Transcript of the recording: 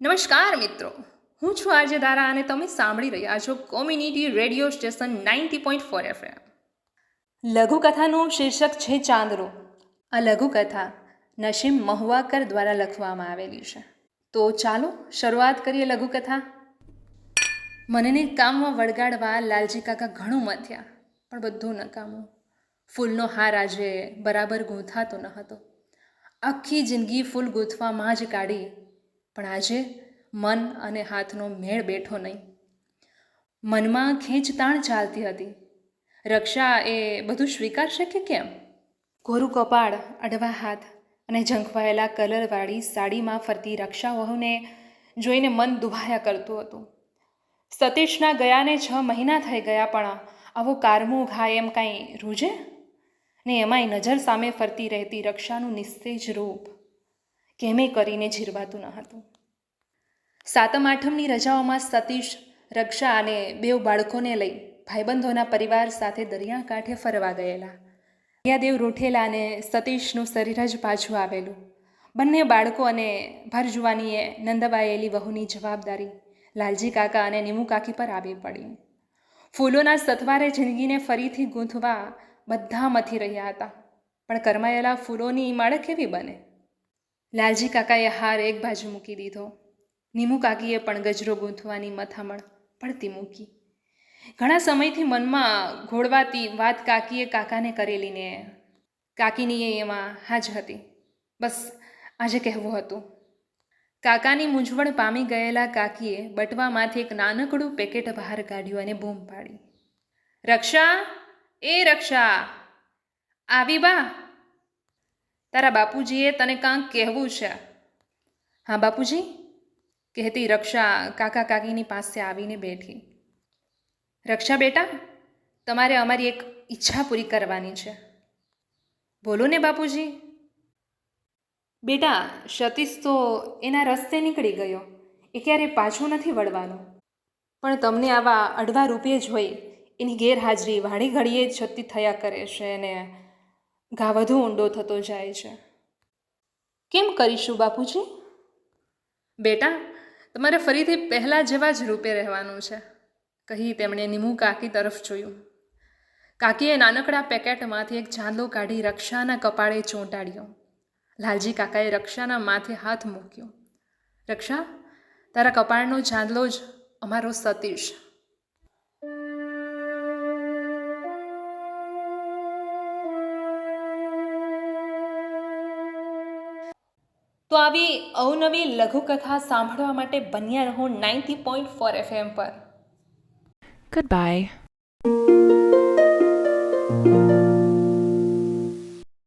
નમસ્કાર મિત્રો, હું છું આરજે દારા અને તમે સાંભળી રહ્યા છો કોમ્યુનિટી રેડિયો સ્ટેશન 90.4 FM. લઘુકથાનું શીર્ષક છે ચાંદરો. આ લઘુકથા નસીમ મહુવાકર દ્વારા લખવામાં આવેલી છે. તો ચાલો શરૂઆત કરીએ લઘુકથા. મનને કામમાં વળગાડવા લાલજી કાકા ઘણું મથ્યા, પણ બધું નકામું. ફૂલનો હાર આજે બરાબર ગૂંથાતો ન હતો. આખી જિંદગી ફૂલ ગૂંથવામાં જ કાઢી, પણ આજે મન અને હાથનો મેળ બેઠો નહીં. મનમાં ખેંચતાણ ચાલતી હતી. રક્ષા એ બધું સ્વીકારશે કે કેમ? કોરું કપાળ, અડવા હાથ અને ઝંખવાયેલા કલરવાળી સાડીમાં ફરતી રક્ષા વહુને જોઈને મન દુભાયા કરતું હતું. સતીશના ગયાને 6 મહિના થઈ ગયા, પણ આવો કારમો ઘા એમ કાંઈ રૂજે? ને એમાંય નજર સામે ફરતી રહેતી રક્ષાનું નિસ્તેજ રૂપ કેમે કરીને જીરવાતું ન હતું. 7મ 8મની રજાઓમાં સતીશ, રક્ષા અને 2 બાળકોને લઈ ભાઈબંધોના પરિવાર સાથે દરિયાકાંઠે ફરવા ગયેલા. દરિયાદેવ રૂઠેલા અને સતીશનું શરીર જ પાછું આવેલું. બંને બાળકો અને ભરજુવાનીએ નંદવાયેલી વહુની જવાબદારી લાલજી કાકા અને નીમુ કાકી પર આવી પડી. ફૂલોના સથવારે જિંદગીને ફરીથી ગૂંથવા બધા મથી રહ્યા હતા, પણ કરમાયેલા ફૂલોની માળા કેવી બને? લાલજી કાકાએ હાર એક બાજુ મૂકી દીધો. નીમુ કાકીએ પણ ગજરો ગૂંથવાની મથામણ પડતી મૂકી. ઘણા સમયથી મનમાં ઘોળવાતી વાત કાકીએ કાકાને કરેલી ને કાકીની એમાં હાજ હતી. બસ આજે કહેવું હતું. કાકાની મૂંઝવણ પામી ગયેલા કાકીએ બટવામાંથી એક નાનકડું પેકેટ બહાર કાઢ્યું અને બૂમ પાડી, રક્ષા, એ રક્ષા, આવી બા, તારા બાપુજીએ તને કાંક કહેવું છે. હા બાપુજી, કહેતી રક્ષા કાકા કાકીની પાસે આવીને બેઠી. રક્ષા બેટા, તમારે અમારી એક ઈચ્છા પૂરી કરવાની છે. બોલો ને બાપુજી. બેટા, સતીશ તો એના રસ્તે નીકળી ગયો, એ ક્યારે પાછો નથી વળવાનો. પણ તમને આવા અડવા રૂપે જોઈ એની ગેરહાજરી વાળી ઘડીએ છતી થયા કરે છે અને ઘા વધુ ઊંડો થતો જાય છે. કેમ કરીશું બાપુજી? બેટા, તમારે ફરીથી પહેલાં જેવા જ રૂપે રહેવાનું છે, કહી તેમણે નીમુ કાકી તરફ જોયું. કાકીએ નાનકડા પેકેટમાંથી એક ચાંદલો કાઢી રક્ષાના કપાળે ચોંટાડ્યો. લાલજી કાકાએ રક્ષાના માથે હાથ મૂક્યો. રક્ષા, તારા કપાળનો ચાંદલો જ અમારો સતીશ. તો આવી અવનવી લઘુકથા સાંભળવા માટે બન્યા રહો 90.4 FM પર. Goodbye.